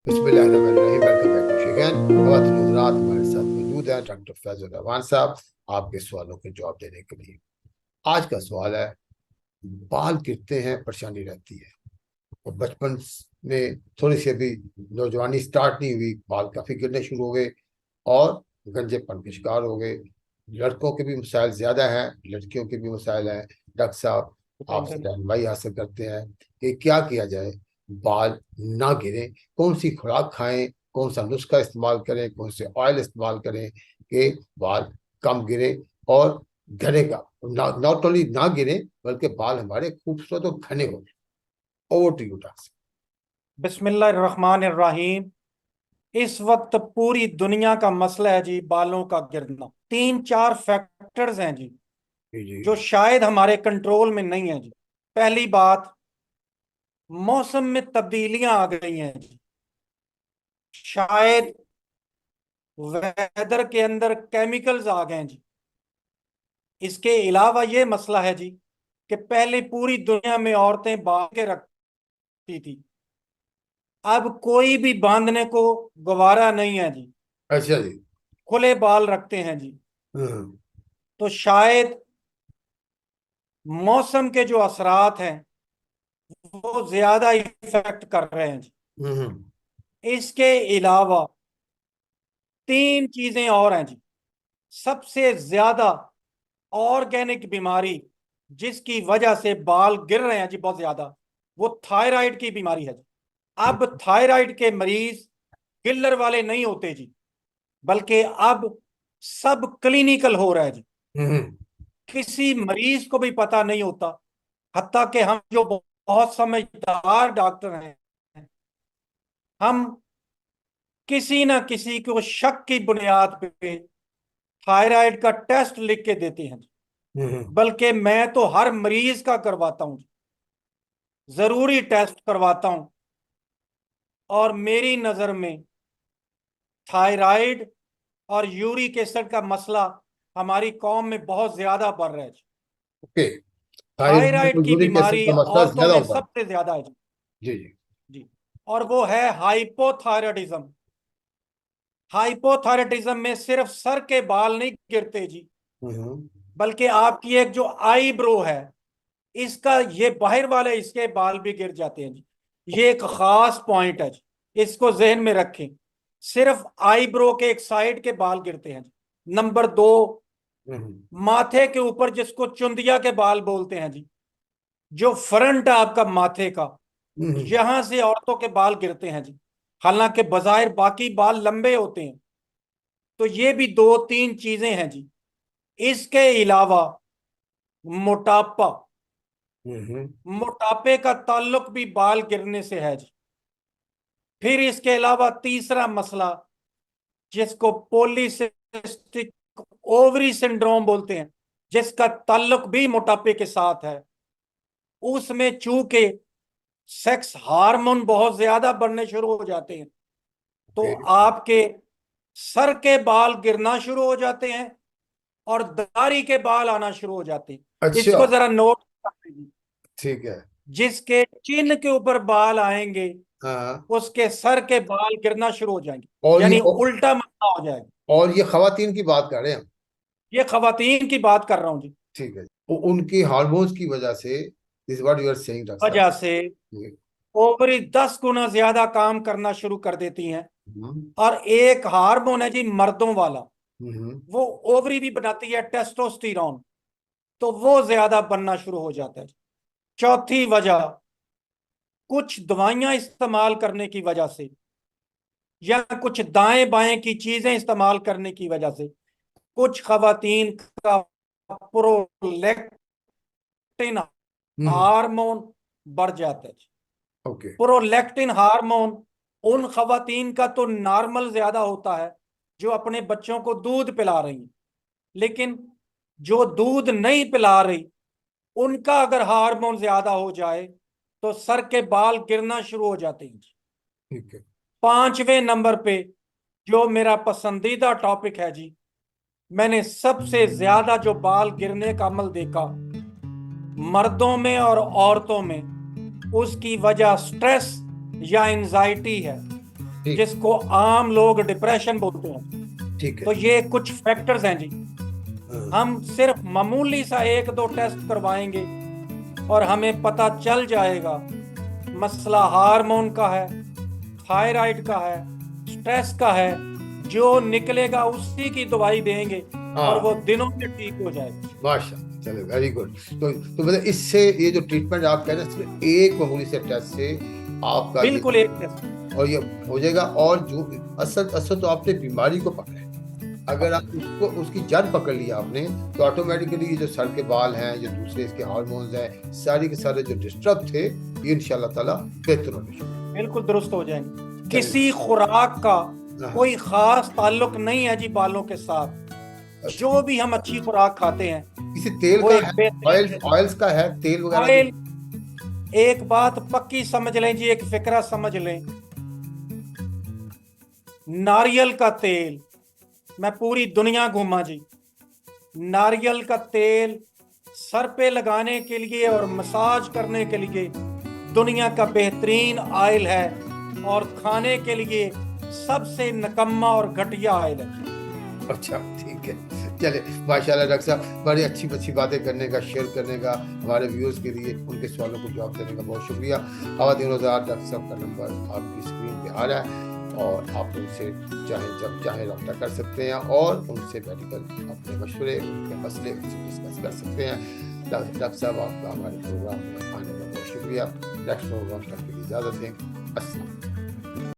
बिस्मिल्लाहिर्रहमानिर्रहीम। Welcome back to शिगन। ख़वातीन और हज़रात, हमारे साथ मौजूद हैं डॉक्टर फैज़ल रहमान साहब आपके सवालों के जवाब देने के लिए। आज का सवाल है, बाल गिरते हैं, परेशानी रहती है और बचपन में थोड़ी सी अभी नौजवानी स्टार्ट नहीं हुई, बाल काफी गिरने शुरू हो गए और गंजेपन के शिकार हो गए। लड़कों के भी मसाइल ज्यादा हैं, लड़कियों के भी मसाइल हैं। डॉक्टर साहब आपसे टेंशन। रहनुमाई हासिल करते हैं कि क्या किया जाए, बाल ना गिरे, कौन सी खुराक खाएं, कौन सा नुस्खा इस्तेमाल करें, कौन से ऑयल इस्तेमाल करें कि बाल कम गिरे और घने का नॉट ओनली ना गिरे बल्कि बाल हमारे खूबसूरत और घने हो। Over to you doctor. बिस्मिल्लाहिर्रहमानिर्रहीम। इस वक्त पूरी दुनिया का मसला है जी, बालों का गिरना। तीन चार फैक्टर्स हैं जी, जी जी। जो शायद हमारे कंट्रोल में नहीं है जी। पहली बात, मौसम में तब्दीलियां आ गई हैं जी। शायद वेदर के अंदर केमिकल्स आ गए हैं जी। इसके अलावा ये मसला है जी कि पहले पूरी दुनिया में औरतें बांध के रखती थी, अब कोई भी बांधने को गवारा नहीं है जी, अच्छा जी। खुले बाल रखते हैं जी। हम्म तो शायद मौसम के जो असरात हैं वो ज्यादा इफेक्ट कर रहे हैं जी। हम्म। इसके अलावा तीन चीजें और हैं जी। सबसे ज्यादा ऑर्गेनिक बीमारी जिसकी वजह से बाल गिर रहे हैं जी बहुत ज्यादा, वो थायराइड की बीमारी है जी। अब थायराइड के मरीज किलर वाले नहीं होते जी, बल्कि अब सब क्लिनिकल हो रहा है जी। हम्म। किसी मरीज को भी पता नहीं होता, हत्ता कि हम जो बहुत समझदार डॉक्टर हैं, हम किसी ना किसी को शक की बुनियाद पे थायराइड का टेस्ट लिख के देते हैं। हम्म। बल्कि मैं तो हर मरीज का करवाता हूं, जरूरी टेस्ट करवाता हूं। और मेरी नजर में थायराइड और यूरिक एसिड का मसला हमारी कौम में बहुत ज्यादा बढ़ रहा है जी। ओके। थायराइड थायराइड और की यूरिक एसिड बीमारी का मसला औरतों ज्यादा में होता है। सबसे ज्यादा है जी। जी जी। जी। और वो है हाइपोथायराइडिज्म। हाइपोथायराइडिज्म में सिर्फ सर के बाल नहीं गिरते जी, हम्म। बल्कि आपकी एक जो आई ब्रो है, इसका ये बाहर वाले इसके बाल भी गिर जाते हैं जी। ये एक खास पॉइंट है जी, इसको जहन में रखें। सिर्फ आई ब्रो के एक साइड के बाल गिरते हैं जी। नंबर दो, हम्म। माथे के ऊपर जिसको चुंदिया के बाल बोलते हैं जी, जो फ्रंट है आपका माथे का, हम्म। यहां से औरतों के बाल गिरते हैं जी। हालांकि बाजाहिर बाकी बाल लंबे होते हैं। तो ये भी दो तीन चीजें हैं जी। इसके अलावा मोटापा, हम्म। मोटापे का ताल्लुक भी बाल गिरने से है जी। फिर इसके अलावा तीसरा मसला, जिसको पॉलीसिस्टिक ओवरी सिंड्रोम बोलते हैं, जिसका ताल्लुक भी मोटापे के साथ है। उसमें चूंकि सेक्स हार्मोन बहुत ज्यादा बढ़ने शुरू हो जाते हैं, तो ओके। आपके सर के बाल गिरना शुरू हो जाते हैं और दाढ़ी के बाल आना शुरू हो जाते हैं। अच्छा। इसको जरा नोट कर लीजिए। ठीक है। जिसके चिन्ह के ऊपर बाल आएंगे, हाँ। उसके सर के बाल गिरना शुरू हो जाएंगे। और ये यानी उल्टा मसला हो जाएगा। खवातीन की बात कर रहे हैं हम। ये खवातीन की बात कर रहा हूं जी। ठीक है, उनकी हार्मोन्स की वजह से, this what you are saying doctor साहब। वजह से ओवरी 10 गुना ज्यादा काम करना शुरू कर देती हैं। हम्म। और एक हार्मोन है जी मर्दों वाला, हम्म। वो ओवरी भी बनाती है टेस्टोस्टेरोन, तो वो ज्यादा बनना शुरू हो जाता है। चौथी वजह, कुछ दवाइयां इस्तेमाल करने की वजह से या कुछ दाएं बाएं की चीजें इस्तेमाल करने की वजह से कुछ खवातीन का प्रोलैक्टिन हम्म। हार्मोन बढ़ जाता है। ओके। प्रोलैक्टिन हार्मोन उन खवातीन का तो नॉर्मल ज्यादा होता है जो अपने बच्चों को दूध पिला रही हैं, लेकिन जो दूध नहीं पिला रही, उनका अगर हार्मोन ज्यादा हो जाए तो सर के बाल गिरना शुरू हो जाते हैं। ठीक है। पांचवें नंबर पे जो मेरा पसंदीदा टॉपिक है जी, मैंने सबसे ज्यादा जो बाल गिरने का अमल देखा मर्दों में और औरतों में, उसकी वजह स्ट्रेस या एंजाइटी है। ठीक। जिसको आम लोग डिप्रेशन बोलते हैं। ठीक तो है। ये कुछ फैक्टर्स हैं जी। हाँ, हम सिर्फ मामूली सा एक दो टेस्ट करवाएंगे और हमें पता चल जाएगा मसला हार्मोन का है, थायराइड का है, स्ट्रेस का है। जो निकलेगा उसी की दवाई देंगे और वो हाँ, दिनों में ठीक हो जाएगा। माशाल्लाह, चलो वेरी गुड। तो मतलब इससे ये जो ट्रीटमेंट आप कह रहे हैं सिर्फ एक मामूली से टेस्ट से आपका ये, बिल्कुल एक टेस्ट। और ये हो जाएगा। और जो असल असल तो आपने बीमारी को पकड़ा है। अगर आप उसको उसकी जड़ पकड़ लिया आपने, तो ऑटोमेटिकली ये जो सर के बाल हैं, जो दूसरे इसके हार्मोन्स हैं, सारे के सारे जो डिस्टर्ब थे, ये इंशाल्लाह ताला बेहतर होने शुरू। बिल्कुल दुरुस्त हो जाएंगे। चलिए। किसी खुराक का हाँ, कोई खास ताल्लुक नहीं है जी बालों के साथ। अच्छा। जो भी हम अच्छी खुराक खाते हैं किसी तेल वो का एक है? बेहतरीन ऑयल्स का है, तेल वगैरह जो? ऑयल। एक बात पक्की समझ लें जी, एक फिक्रा समझ लें। नारियल का तेल, मैं पूरी दुनिया घूमा जी, नारियल का तेल सर पे लगाने के लिए और मसाज करने के लिए दुनिया का बेहतरीन ऑयल है, और खाने के लिए सबसे निकम्मा और घटिया ऑयल है। अच्छा, ठीक है। चले, माशाल्लाह डॉक्टर साहब, बड़ी अच्छी अच्छी बातें करने का, शेयर करने का, हमारे व्यूअर्स के लिए उनके सवालों को जवाब देने का बहुत शुक्रिया। ख़वातीन रोज़गार डॉक्टर साहब का नंबर आपकी स्क्रीन पे आ रहा है, और आप उनसे चाहे जब चाहे रब्ता कर सकते हैं, और उनसे मेडिकल अपने मशवरे, उनके मसले उनसे डिस्कस कर सकते हैं। डॉक्टर साहब, आपका हमारे प्रोग्राम में आने का बहुत शुक्रिया। नेक्स्ट प्रोग्राम तक के लिए इजाज़त दें। अस्सलाम।